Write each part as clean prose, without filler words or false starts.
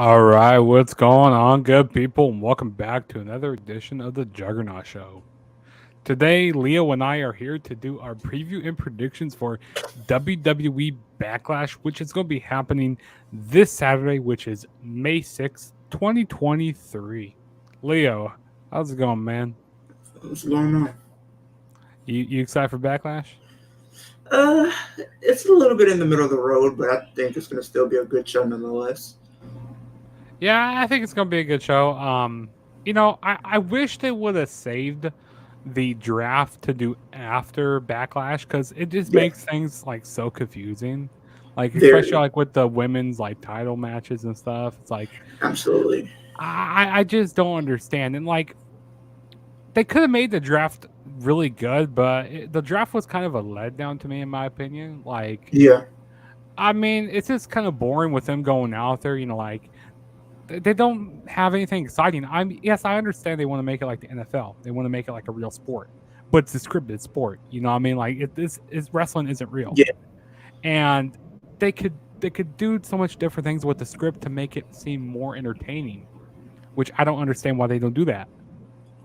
All right, what's going on, good people? And welcome back to another edition of the Juggernaut Show. Today, Leo and I are here to do our preview and predictions for WWE Backlash, which is going to be happening this Saturday, which is May 6th, 2023. Leo, how's it going, man? What's going on? You excited for Backlash? Uh, it's a little bit in the middle of the road, but I think it's going to still be a good show nonetheless. Yeah, I think it's going to be a good show. I wish they would have saved the draft to do after Backlash because it just Yeah, makes things like so confusing. Like especially very, like with the women's like title matches and stuff. It's like absolutely. I just don't understand. And like they could have made the draft really good, but the draft was kind of a letdown to me in my opinion. Like Yeah, I mean, it's just kind of boring with them going out there, like they don't have anything exciting. Yes, I understand they want to make it like the NFL. They want to make it like a real sport, but it's a scripted sport. You know what I mean? Like this is wrestling isn't real, yeah, and they could do so much different things with the script to make it seem more entertaining. Which I don't understand why they don't do that.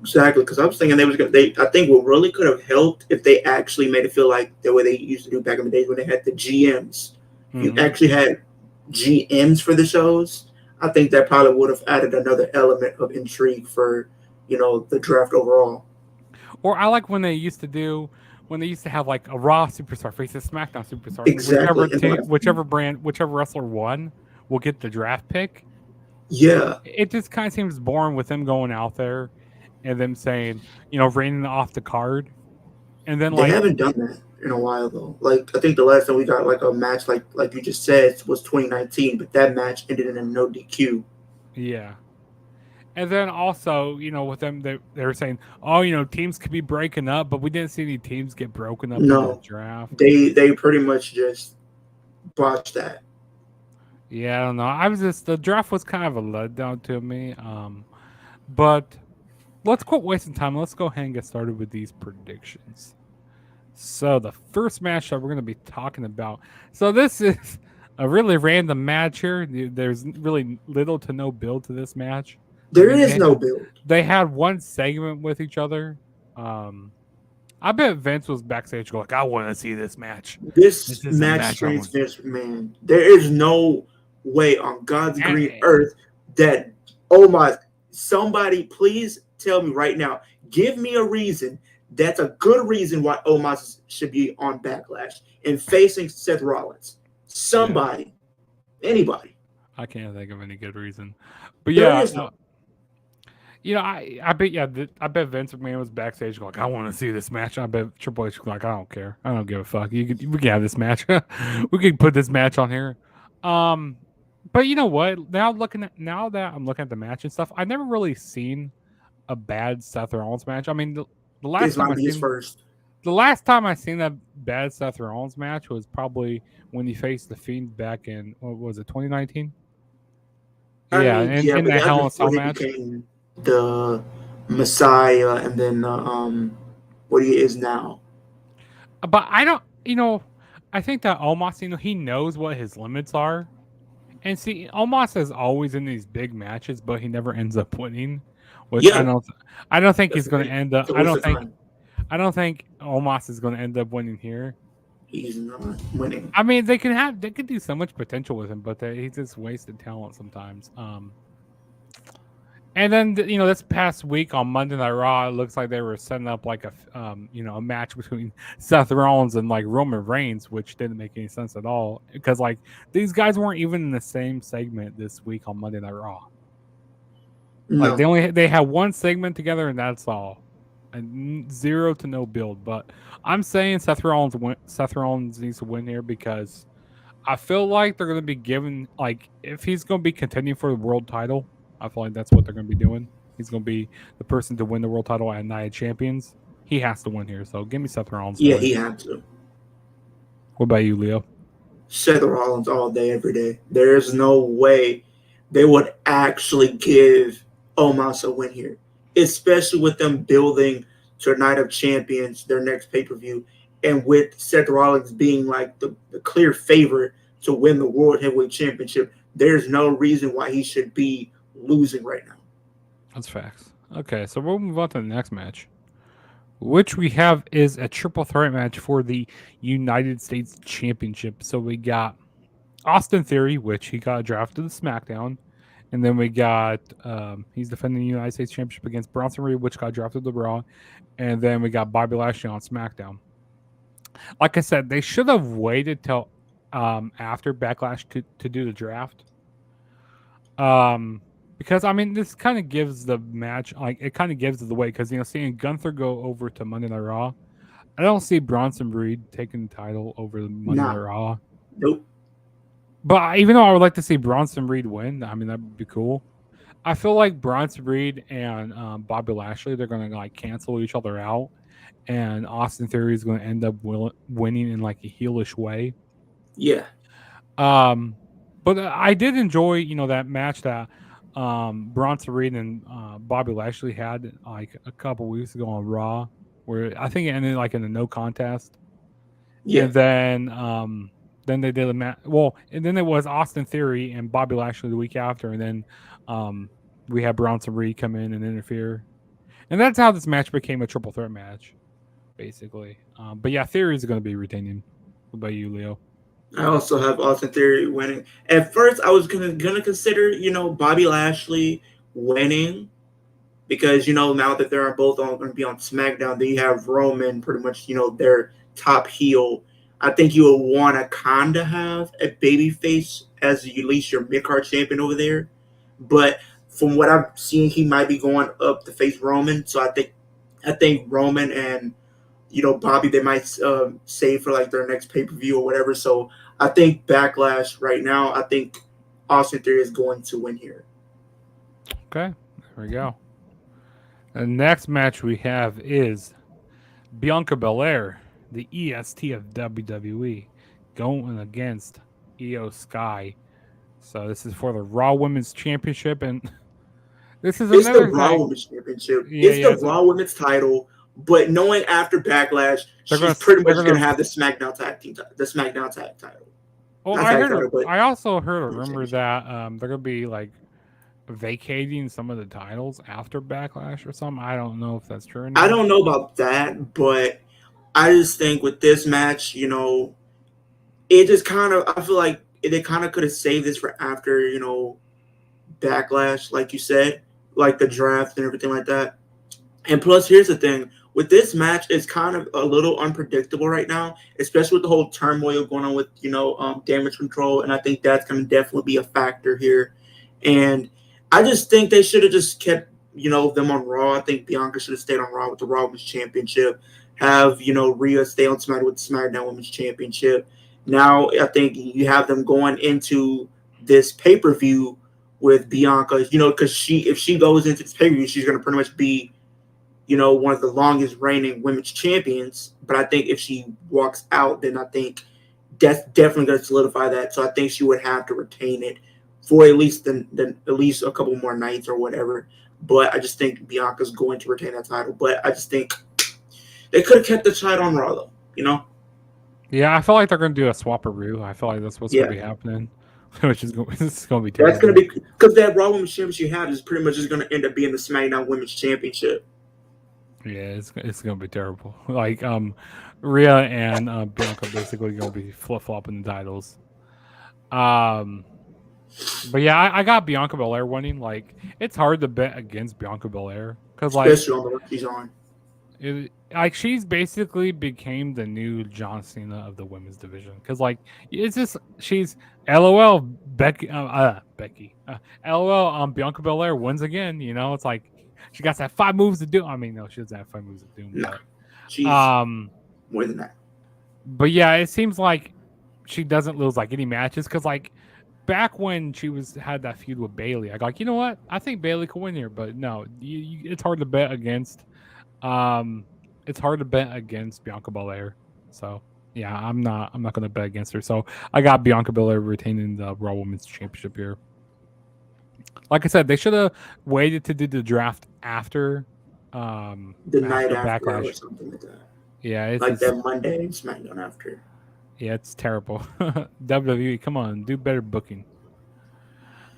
exactly. Because I was thinking they was going. I think what really could have helped if they actually made it feel like the way they used to do back in the days when they had the GMs. You Hmm. actually had GMs for the shows. I think that probably would have added another element of intrigue for the draft overall. Or I like when they used to have like a Raw superstar face a SmackDown superstar, and Exactly, and whichever wrestler won will get the draft pick. yeah. It just kind of seems boring with them going out there and them saying, raining off the card, and then They like, haven't done that in a while though. Like I think the last time we got like a match like you just said was 2019, but that match ended in a no DQ. yeah, and then also, with them they were saying, oh, teams could be breaking up, but we didn't see any teams get broken up in the No, draft. they pretty much just botched that. Yeah, I don't know. I was just the draft was kind of a letdown to me. But let's quit wasting time. Let's go ahead and get started with these predictions. So the first match that we're going to be talking about. So this is a really random match here. There's really little to no build to this match. I There mean, is no build. they had one segment with each other. Um, I bet Vince was backstage going, like, I want to see this match. This This is a match match I screams want. Vince McMahon. There is no way on God's And, green earth that oh my somebody please tell me right now. Give me a reason that's a good reason why Omos should be on Backlash and facing Seth Rollins. yeah, Somebody, anybody. I can't think of any good reason. But There yeah, is no. I bet I bet Vince McMahon was backstage like I want to see this match. I bet Triple H was like I don't care. I don't give a fuck. We can have this match. We can put this match on here. Um, but you know what? Now that I'm looking at the match and stuff, I've never really seen a bad Seth Rollins match. I mean, the last This time might I be his seen first. the last time I seen that bad Seth Rollins match was probably when he faced the Fiend back in what was it 2019? I Yeah, mean, yeah, in but that that's Hell in a before Cell he match. became the Messiah and then what he is now. But I don't, I think that Omos, he knows what his limits are. And see, Omos is always in these big matches, but he never ends up winning. Which Yeah, I don't think that's he's the going to thing. end up. It's a waste of time. I don't think Omos is going to end up winning here. He's not winning. I mean, they could do so much potential with him, but he's just wasted talent sometimes. And then this past week on Monday Night Raw, it looks like they were setting up like a match between Seth Rollins and like Roman Reigns, which didn't make any sense at all because like these guys weren't even in the same segment this week on Monday Night Raw. Like No. they had one segment together and that's all, and zero to no build. But I'm saying Seth Rollins needs to win here because I feel like they're going to be given like if he's going to be contending for the world title, I feel like that's what they're going to be doing. He's going to be the person to win the world title at Night of Champions. He has to win here, so give me Seth Rollins to Yeah, win. he had to. What about you, Leo? Seth Rollins all day, every day. There is no way they would actually give Omos a win here, especially with them building to a Night of Champions, their next pay per view, and with Seth Rollins being like the clear favorite to win the World Heavyweight Championship. there's no reason why he should be losing right now. That's facts. Okay, so we'll move on to the next match, which we have is a triple threat match for the United States Championship. So we got Austin Theory, which he got drafted to SmackDown. And then we got he's defending the United States Championship against Bronson Reed, which got drafted to Raw. And then we got Bobby Lashley on SmackDown. Like I said, they should have waited till after Backlash to do the draft. Because I mean, this kind of gives the match like it kind of gives it the way because seeing Gunther go over to Monday Night Raw, I don't see Bronson Reed taking the title over Monday Night Nah, Raw. nope. But even though I would like to see Bronson Reed win, I mean that would be cool. I feel like Bronson Reed and Bobby Lashley they're gonna like cancel each other out, and Austin Theory is going to end up winning in like a heelish way. Yeah. But I did enjoy that match that Bronson Reed and Bobby Lashley had like a couple weeks ago on Raw, where I think it ended like in a no contest. Yeah. And then they did a match. Well, and then it was Austin Theory and Bobby Lashley the week after, and then we had Bronson Reed come in and interfere, and that's how this match became a triple threat match, basically. But yeah, Theory is going to be retaining. What about you, Leo? I also have Austin Theory winning. At first, I was gonna consider, Bobby Lashley winning because now that they're both going to be on SmackDown, then you have Roman pretty much, their top heel. I think you would want to kind of have a babyface as at least your mid card champion over there. But from what I've seen, he might be going up to face Roman. So I think Roman and Bobby they might save for like their next pay per view or whatever. So I think Backlash right now. I think Austin Theory is going to win here. Okay, there we go. The next match we have is Bianca Belair, the EST of WWE, going against Io Sky. So this is for the Raw Women's Championship, and this is It's the another Raw thing. Women's Championship. Yeah, It's yeah. the Raw Women's title. But knowing after Backlash, They're she's gonna- pretty they're much gonna- going to have the SmackDown tag team, the SmackDown tag title. Well, Not I tag heard. title, but I also heard a rumor championship. that they're gonna be like vacating some of the titles after Backlash or something. I don't know if that's true or not. I don't know about that, but I just think with this match, it just kind of I feel like they kind of could have saved this for after Backlash, like you said, like the draft and everything like that. And plus, here's the thing: with this match, it's kind of a little unpredictable right now, especially with the whole turmoil going on with damage control, and I think that's going to definitely be a factor here. And I just think they should have just kept them on Raw. I think Bianca should have stayed on Raw with the Raw Women's Championship. Have Rhea stay on SmackDown with the SmackDown Women's Championship. Now I think you have them going into this pay per view with Bianca. Because if she goes into this pay per view, she's going to pretty much be one of the longest reigning women's champions. But I think if she walks out, then I think that's definitely going to solidify that. So I think she would have to retain it for at least at least a couple more nights or whatever. But I just think Bianca's going to retain that title. But I just think they could have kept the title on Raw, though. Yeah, I feel like they're going to do a swaparoo. I feel like that's what's going to be happening, which is going to be terrible. That's going to be because that Raw Women's Championship you have is pretty much just going to end up being the SmackDown Women's Championship. Yeah, it's going to be terrible. Like Rhea and Bianca basically going to be flip flopping the titles. But yeah, I got Bianca Belair winning. Like it's hard to bet against Bianca Belair because especially on the work she's on. She's basically became the new John Cena of the women's division because it's just she's LOL Becky LOL Bianca Belair wins again. It's like she got that 5 moves to do. I mean, no, she doesn't have 5 moves to do. No, but, she's more than that. But yeah, it seems like she doesn't lose like any matches because back when she had that feud with Bayley, I got you know what? I think Bayley could win here, but no, it's hard to bet against. It's hard to bet against Bianca Belair. So yeah, I'm not going to bet against her. So I got Bianca Belair retaining the Raw Women's Championship here. Like I said, they should have waited to do the draft after the night after Backlash or something like that. Yeah, it's like that Monday SmackDown after. Yeah, it's terrible. WWE, come on, do better booking.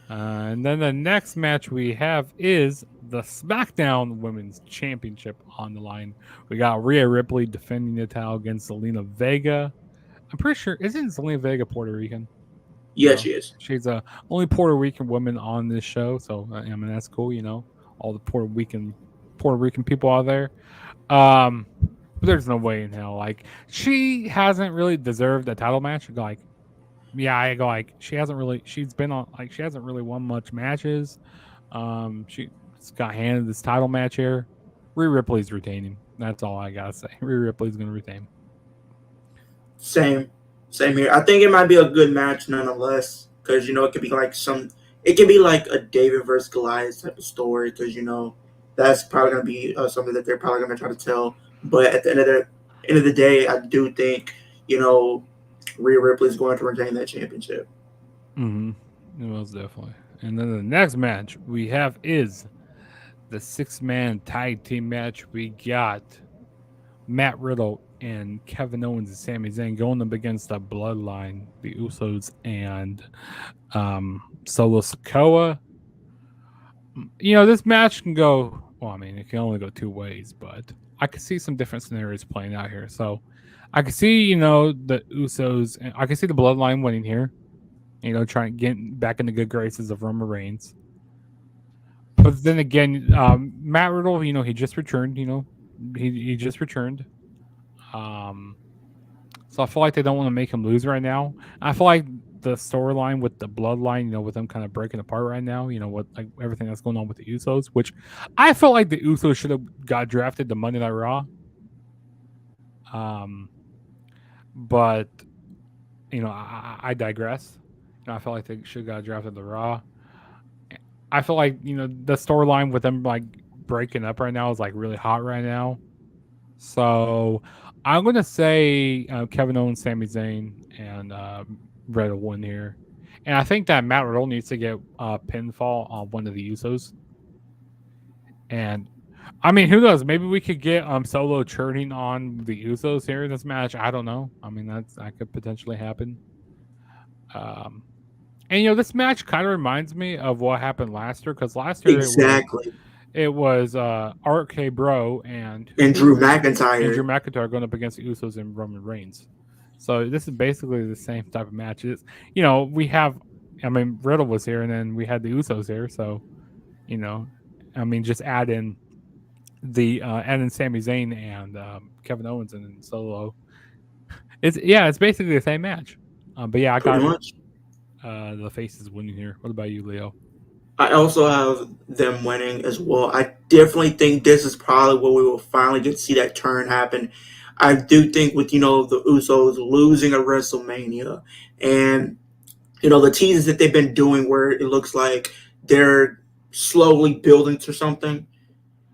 And then the next match we have is the SmackDown Women's Championship on the line. We got Rhea Ripley defending the title against Zelina Vega. I'm pretty sure isn't Zelina Vega Puerto Rican? Yeah, she is. She's the only Puerto Rican woman on this show, so I mean that's cool. All the Puerto Rican people out there. But there's no way in hell like she hasn't really deserved a title match. Like, yeah, I go like she's been on like she hasn't really won much matches. She's got handed this title match here. Rhea Ripley's retaining. That's all I gotta say. Rhea Ripley's gonna retain. Same, same here. I think it might be a good match nonetheless, because it could be like it can be like a David versus Goliath type of story, because that's probably gonna be something that they're probably gonna try to tell. But at the end of the day, I do think Rhea Ripley is going to retain that championship. Mm-hmm. Most definitely. And then the next match we have is the 6-man tag team match. We got Matt Riddle and Kevin Owens and Sami Zayn going up against the Bloodline, the Usos, and Solo Sikoa. This match can go. Well, I mean, it can only go two ways, but I could see some different scenarios playing out here. So I could see, the Usos, and I could see the Bloodline winning here. Trying to get back in the good graces of Roman Reigns. But then again, Matt Riddle, he just returned. He just returned. So I feel like they don't want to make him lose right now. I feel like the storyline with the Bloodline, with them kind of breaking apart right now, what like everything that's going on with the Usos, which I felt like the Usos should have got drafted to Monday Night Raw. But I digress. I felt like they should have got drafted to Raw. I feel like the storyline with them like breaking up right now is like really hot right now. So I'm gonna say Kevin Owens, Sami Zayn, and Riddle win here. And I think that Matt Riddle needs to get a pinfall on one of the Usos. And I mean, who knows? Maybe we could get Solo churning on the Usos here in this match. I don't know. I mean, that could potentially happen. And this match kind of reminds me of what happened last year, because last year Exactly. it was RK Bro and Drew and Drew McIntyre. McIntyre going up against the Usos and Roman Reigns. So this is basically the same type of match. We have, I mean, Riddle was here, and then we had the Usos here. So, I mean, just add in Sami Zayn and Kevin Owens and then Solo. It's basically the same match. But yeah, I Pretty got much. the faces winning here. What about you, Leo? I also have them winning as well. I definitely think this is probably where we will finally get to see that turn happen. I do think with the Usos losing at WrestleMania, and the teases that they've been doing where it looks like they're slowly building to something.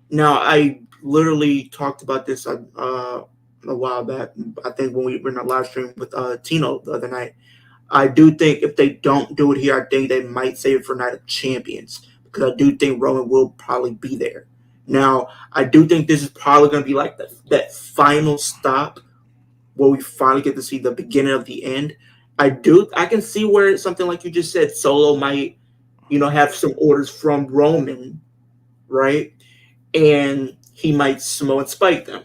Now, I literally talked about this a while back. I think when we were in a live stream with Tino the other night. I do think if they don't do it here, I think they might save it for Night of Champions, because I do think Roman will probably be there. Now, I do think this is probably going to be like that final stop where we finally get to see the beginning of the end. I can see where it's something like you just said, Solo might, have some orders from Roman, right? And he might Samoan spike them.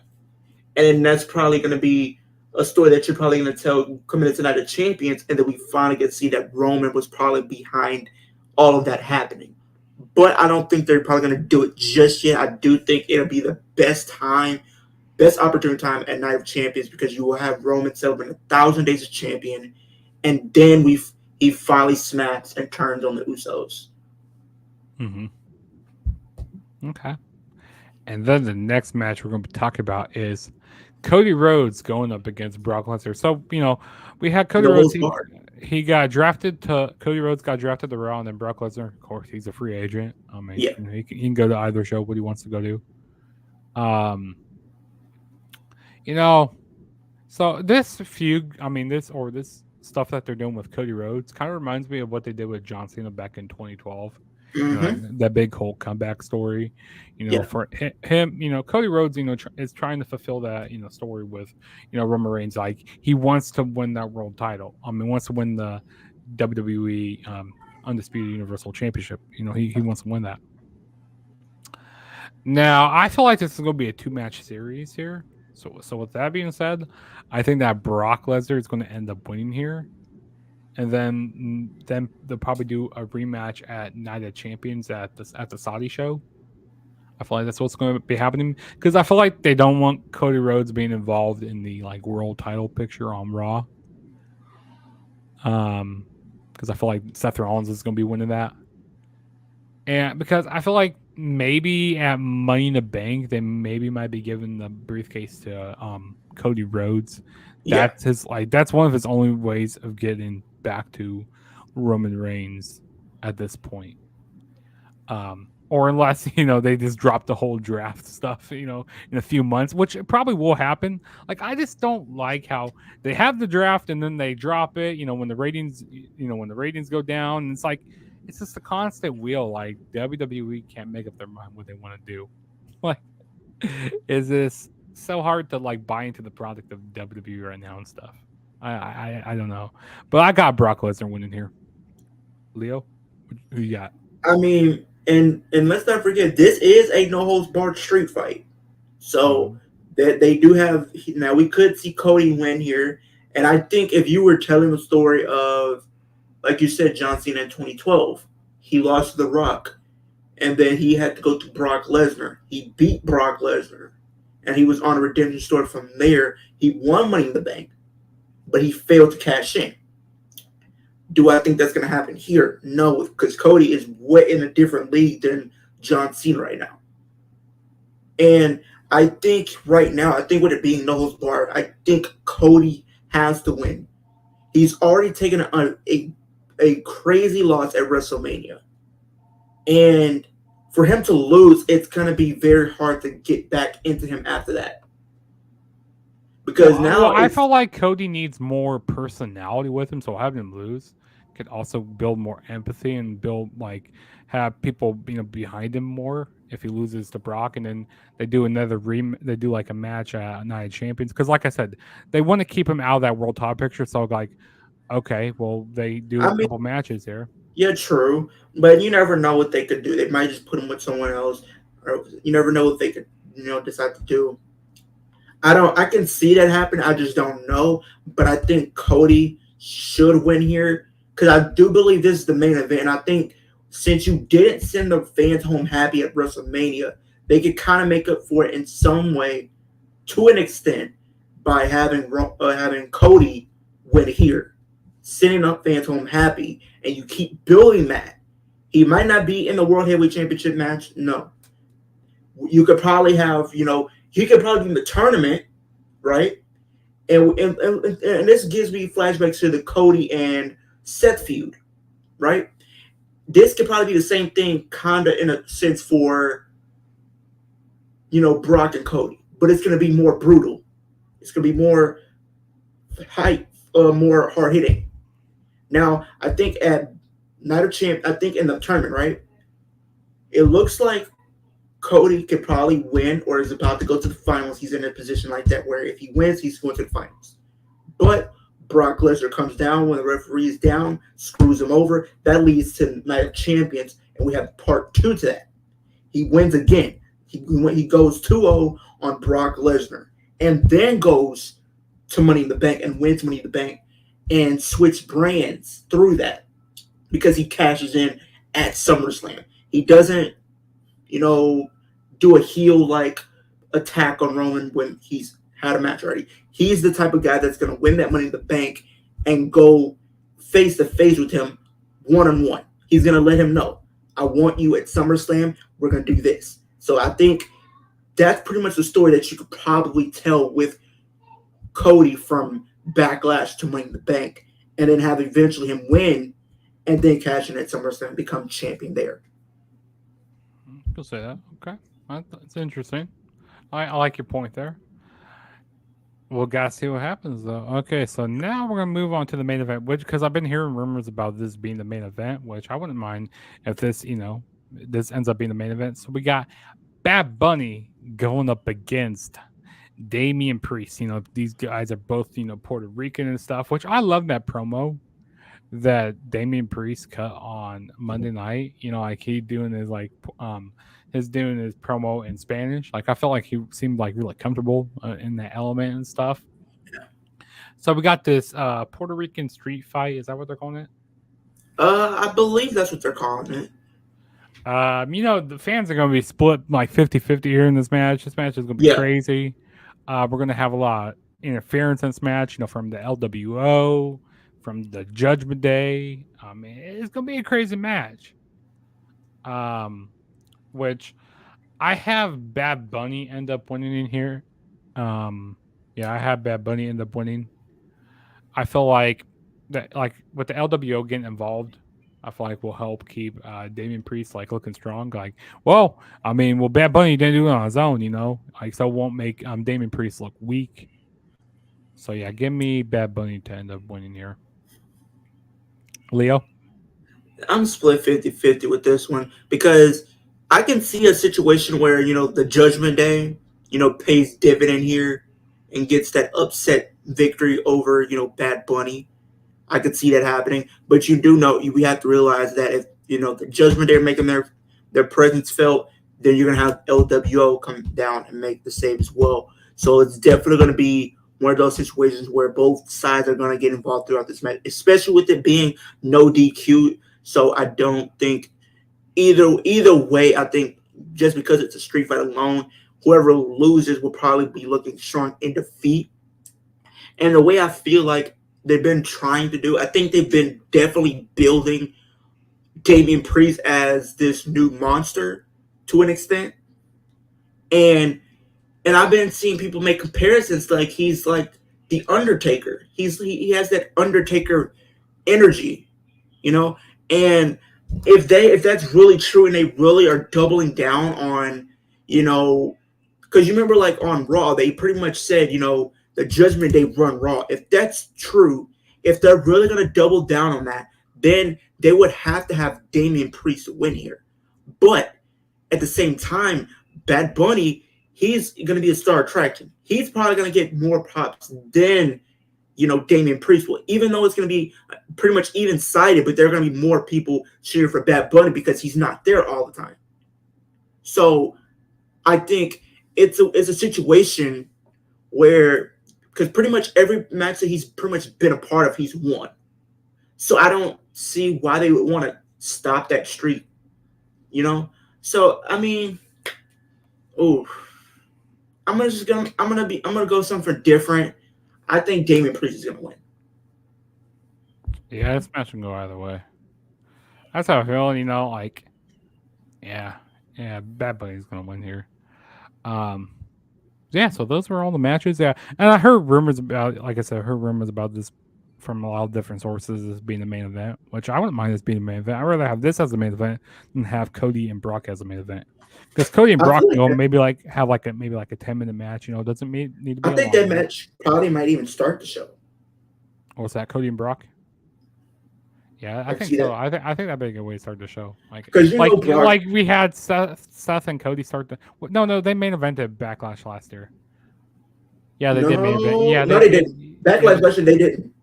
And then that's probably going to be a story that you're probably going to tell coming into Night of Champions, and then we finally get to see that Roman was probably behind all of that happening. But I don't think they're probably going to do it just yet. I do think it'll be the best opportune time at Night of Champions, because you will have Roman celebrating 1,000 days as champion, and then he finally snaps and turns on the Usos. Mm-hmm. Okay. And then the next match we're going to be talking about is Cody Rhodes going up against Brock Lesnar. So, we had Cody Rhodes. He got drafted to Cody Rhodes got drafted to Raw, and then Brock Lesnar, of course, he's a free agent. I mean, yeah, he can go to either show what he wants to go to. So this feud, I mean, this stuff that they're doing with Cody Rhodes kind of reminds me of what they did with John Cena back in 2012. That big whole comeback story, for him, Cody Rhodes, is trying to fulfill that, story with, Roman Reigns. Like, he wants to win that world title. I mean, wants to win the WWE undisputed Universal Championship. He wants to win that. Now, I feel like this is going to be a two-match series here. So with that being said, I think that Brock Lesnar is going to end up winning here, and then they'll probably do a rematch at Night of Champions at the Saudi show. I feel like that's what's going to be happening because I feel like they don't want Cody Rhodes being involved in the like world title picture on Raw. Because I feel like Seth Rollins is going to be winning that. And because I feel like maybe at Money in the Bank, they maybe might be giving the briefcase to Cody Rhodes. Yeah. That's one of his only ways of getting back to Roman Reigns at this point. Or unless they just drop the whole draft stuff in a few months, which probably will happen. Like I just don't like how they have the draft and then they drop it when the ratings go down, and it's just a constant wheel. Like WWE can't make up their mind what they want to do. Like is this so hard to like buy into the product of WWE right now and stuff. I don't know, but I got Brock Lesnar winning here. Leo, who you got? I mean, and let's not forget, this is a no holds barred street fight. So that they do have now. We could see Cody win here, and I think if you were telling the story of, like you said, John Cena in 2012, he lost to The Rock, and then he had to go to Brock Lesnar. He beat Brock Lesnar, and he was on a redemption story from there. He won Money in the Bank, but he failed to cash in. Do I think that's going to happen here? No, because Cody is way in a different league than John Cena right now. And I think right now, I think with it being no holds barred, I think Cody has to win. He's already taken a crazy loss at WrestleMania. And for him to lose, it's going to be very hard to get back into him after that. Because now I feel like Cody needs more personality with him, so having him lose could also build more empathy and have people behind him more if he loses to Brock, and then they do they do like a match at Night of Champions, because like I said, they want to keep him out of that world top picture. So like, okay, well they do a couple matches there. Yeah, true, but you never know what they could do. They might just put him with someone else, or you never know what they could decide to do. I can see that happen. I just don't know. But I think Cody should win here because I do believe this is the main event. And I think since you didn't send the fans home happy at WrestleMania, they could kind of make up for it in some way, to an extent, by having Cody win here, sending up fans home happy, and you keep building that. He might not be in the World Heavyweight Championship match. No, you could probably have he could probably be in the tournament, right? And this gives me flashbacks to the Cody and Seth feud, right? This could probably be the same thing, kinda in a sense, for Brock and Cody, but it's going to be more brutal. It's going to be more more hard hitting. Now, I think at Night of Champ, I think in the tournament, right? It looks like Cody could probably win or is about to go to the finals. He's in a position like that where if he wins, he's going to the finals. But Brock Lesnar comes down when the referee is down, screws him over. That leads to Night of Champions, and we have part 2 to that. He wins again. He goes 2-0 on Brock Lesnar, and then goes to Money in the Bank and wins Money in the Bank and switch brands through that because he cashes in at SummerSlam. He doesn't do a heel like attack on Roman when he's had a match already. He's the type of guy that's going to win that Money in the Bank and go face to face with him one-on-one. He's going to let him know, I want you at SummerSlam. We're going to do this. So I think that's pretty much the story that you could probably tell with Cody from Backlash to Money in the Bank, and then have eventually him win and then cash in at SummerSlam and become champion there. You'll say that. Okay. That's interesting. I like your point there. We'll gotta see what happens though. Okay, so now we're gonna move on to the main event, which because I've been hearing rumors about this being the main event, which I wouldn't mind if this ends up being the main event. So we got Bad Bunny going up against Damian Priest. These guys are both Puerto Rican and stuff, which I love that promo. that Damian Priest cut on Monday night. Like he doing his doing his promo in Spanish. Like I felt like he seemed like really comfortable in that element and stuff. So we got this Puerto Rican street fight. Is that what they're calling it? I believe that's what they're calling it. The fans are going to be split like 50-50 here in this match. This match is going to be Yeah, crazy. We're going to have a lot of interference in this match, from the LWO, from the Judgment Day. It's going to be a crazy match. Which I have Bad Bunny end up winning in here. Yeah, I have Bad Bunny end up winning. I feel like that, like with the LWO getting involved, I feel like will help keep Damian Priest like looking strong. Like, Bad Bunny didn't do it on his own, like so it won't make Damian Priest look weak. So yeah, give me Bad Bunny to end up winning here. Leo, I'm split 50-50 with this one because I can see a situation where, the Judgment Day, pays dividend here and gets that upset victory over, Bad Bunny. I could see that happening. But you do know, we have to realize that if, the Judgment Day are making their presence felt, then you're going to have LWO come down and make the save as well. So it's definitely going to be one of those situations where both sides are going to get involved throughout this match, especially with it being no DQ. So I don't think either way. I think just because it's a street fight alone, whoever loses will probably be looking strong in defeat. And the way I feel like they've been trying to do, I think they've been definitely building Damian Priest as this new monster to an extent. And I've been seeing people make comparisons like he's like the Undertaker. He has that Undertaker energy, you know. And if that's really true and they really are doubling down on, because you remember like on Raw they pretty much said, the Judgment Day run Raw. If that's true, if they're really gonna double down on that, then they would have to have Damian Priest win here. But at the same time, Bad Bunny, he's going to be a star attraction. He's probably going to get more props than, Damian Priest will, even though it's going to be pretty much even sided, but there are going to be more people cheering for Bad Bunny because he's not there all the time. So I think it's a situation where, because pretty much every match that he's pretty much been a part of, he's won. So I don't see why they would want to stop that streak, So I mean, oh, I'm gonna go something different. I think Damian Priest is gonna win. yeah, this match can go either way. That's how I feel. Like, yeah, Bad Bunny's gonna win here. Um, yeah, so those were all the matches. Yeah, and I heard rumors about, like I said, I heard rumors about this from a lot of different sources as being the main event, which I wouldn't mind this being the main event. I'd rather have this as the main event than have Cody and Brock as the main event. Because Cody and I Brock feel like that, maybe like have like a 10-minute match. It doesn't need to I be a think long that one. match probably might even start the show. What's that? Cody and Brock? Yeah, I I can think see so. that I think that'd be a good way to start the show. because Brock. Like we had Seth and Cody start the. No, they main evented Backlash last year. Yeah, they did main event. No, Yeah, no, they didn't. Backlash question they didn't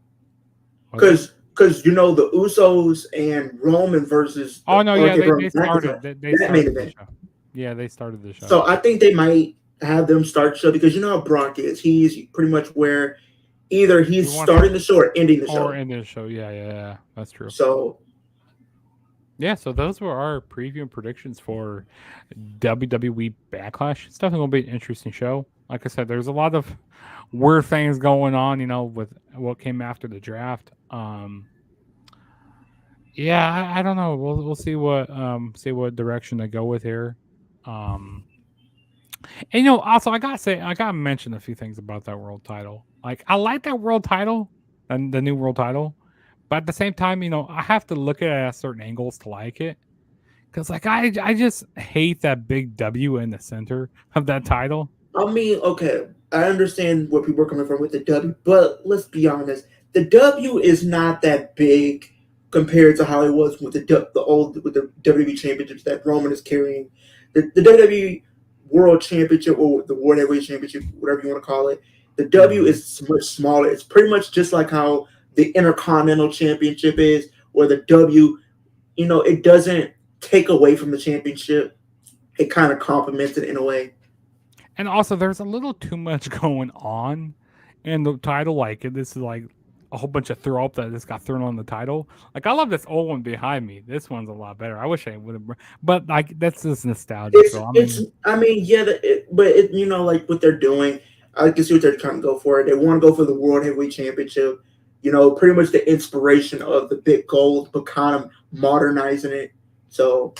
was it? because the Usos and Roman versus Oh the no, yeah, RK they, Bro they started they, they that main started the event. show. Yeah, they started the show. So I think they might have them start the show because you know how Brock is. He's pretty much where either he's starting the show or ending the show. Or ending the show. Yeah, that's true. So Yeah, so those were our preview and predictions for WWE Backlash. It's definitely gonna be an interesting show. Like I said, there's a lot of weird things going on, with what came after the draft. Yeah, I don't know. We'll see what direction they go with here. Um, and also I gotta mention a few things about that world title. Like I like that world title and the new world title, but at the same time, I have to look at it at certain angles to like it. Cause like I just hate that big W in the center of that title. I mean, okay, I understand where people are coming from with the W, but let's be honest, the W is not that big compared to how it was with the WWE championships that Roman is carrying. The WWE World Championship or the World Heavyweight Championship, whatever you want to call it, the W is much smaller. It's pretty much just like how the Intercontinental Championship is, or the it doesn't take away from the championship. It kind of complements it in a way. And also, there's a little too much going on in the title. Like this is like a whole bunch of throw up that just got thrown on the title. Like I love this old one behind me. This one's a lot better. I wish I would have, but like that's just nostalgia. So I It's mean, I mean yeah, but like what they're doing. I can see what they're trying to go for. They want to go for the World Heavyweight Championship. Pretty much the inspiration of the big gold, but kind of modernizing it. So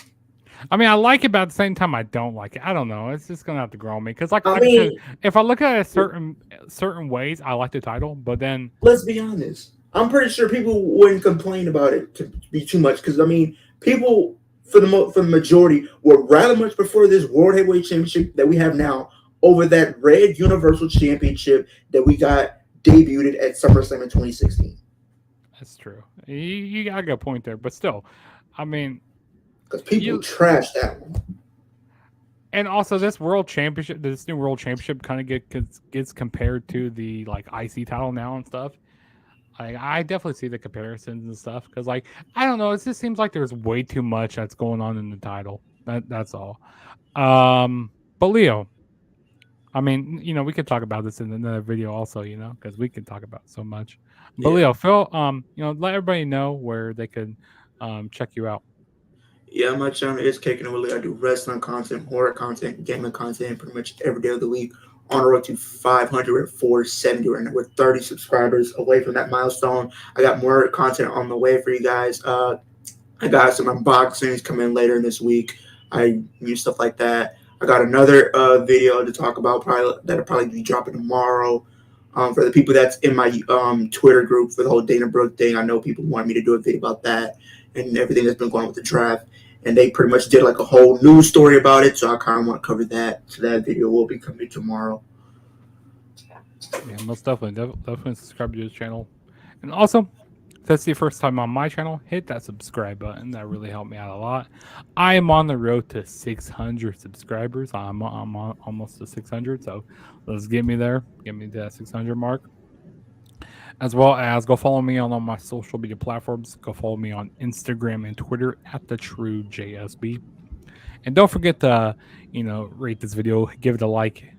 I like it, but at the same time, I don't like it. I don't know. It's just gonna have to grow on me because, I like I said, mean, if I look at it certain ways, I like the title, but then let's be honest. I'm pretty sure people wouldn't complain about it to be too much because people for the majority would rather much prefer this World Heavyweight Championship that we have now over that Red Universal Championship that we got debuted at SummerSlam in 2016. that's true. You got a good point there, but still, I mean, Because people you trash that one. and also this new world championship kind of gets compared to the like IC title now and stuff. I definitely see the comparisons and stuff because, like, I don't know, it just seems like there's way too much that's going on in the title. That's all. But Leo, we could talk about this in another video also, because we can talk about so much. But Yeah. Leo, Phil, let everybody know where they could check you out. Yeah, my channel is Kickin It. I do wrestling content, horror content, gaming content pretty much every day of the week. On the road to 500 at 470 right now. We're 30 subscribers away from that milestone. I got more content on the way for you guys. I got some unboxings coming later in this week. I use stuff like that. I got another video to talk about that'll probably be dropping tomorrow. For the people that's in my Twitter group for the whole Dana Brooke thing, I know people want me to do a video about that and everything that's been going on with the draft. And they pretty much did like a whole news story about it, so I kind of want to cover that. So that video will be coming tomorrow. Yeah, most definitely. Definitely subscribe to this channel. And also, if that's your first time on my channel, hit that subscribe button. That really helped me out a lot. I am on the road to 600 subscribers. I'm on almost to 600, so let's get me there. Get me to that 600 mark. As well as go follow me on all my social media platforms. Go follow me on Instagram and Twitter at the True JSB. And don't forget to, rate this video, give it a like.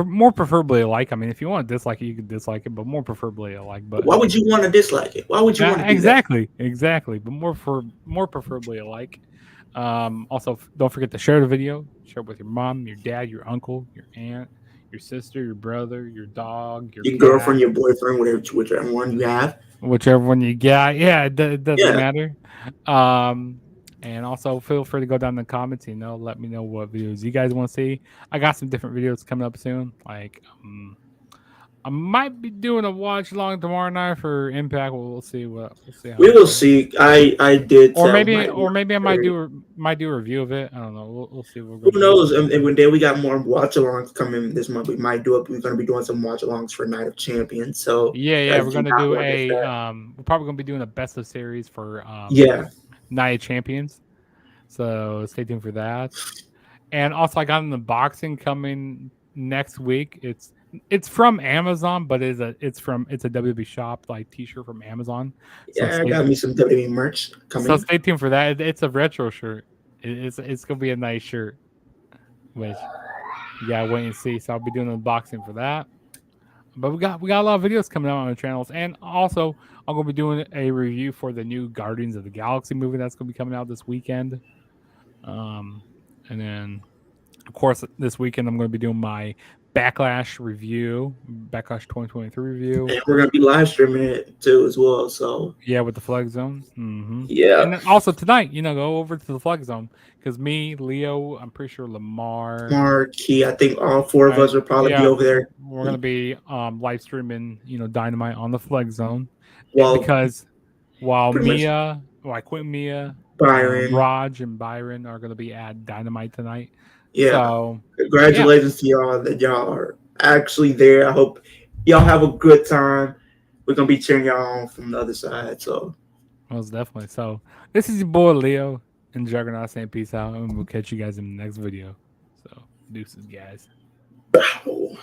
More preferably a like. I mean, if you want to dislike it, you can dislike it, but more preferably a like button. Why would you want to dislike it? Why would you want to do exactly, that? Exactly. But more preferably a like. Also, don't forget to share the video. Share it with your mom, your dad, your uncle, your aunt, your sister, your brother, your dog, your girlfriend, your boyfriend, whichever one you have. Whichever one you got. Yeah, it doesn't matter. And also feel free to go down in the comments, let me know what videos you guys want to see. I got some different videos coming up soon. Like I might be doing a watch along tomorrow night for Impact. We'll see what we will see. I did, or maybe I might do a review of it. I don't know. We'll see. Who knows? And when we got more watch alongs coming this month, we might do it. We're going to be doing some watch alongs for Night of Champions. So yeah, we're going to do we're probably going to be doing a best of series for Night of Champions. So stay tuned for that. And also, I got an unboxing coming next week. It's from Amazon, but it's a WWE shop like T-shirt from Amazon. So I got me some WWE merch coming. So stay tuned for that. It's a retro shirt. It's gonna be a nice shirt. Which wait and see. So I'll be doing an unboxing for that. But we got a lot of videos coming out on the channels, and also I'm gonna be doing a review for the new Guardians of the Galaxy movie that's gonna be coming out this weekend. And then, of course, this weekend I'm going to be doing my Backlash 2023 review. And we're going to be live streaming it too as well. So yeah, with the Flex Zone. Mm-hmm. Yeah. And then also tonight, go over to the Flex Zone because me, Leo, I'm pretty sure Lamar, Key, I think all four of us will probably be over there. We're going to be live streaming, Dynamite on the Flex Zone. Because while Quinn Mia, Byron, Raj, and Byron are going to be at Dynamite tonight. Yeah. So, congratulations to y'all that y'all are actually there. I hope y'all have a good time. We're going to be cheering y'all on from the other side. So, most definitely. So, this is your boy Leo and Juggernaut saying peace out, and we'll catch you guys in the next video. So, deuces, guys. Bow.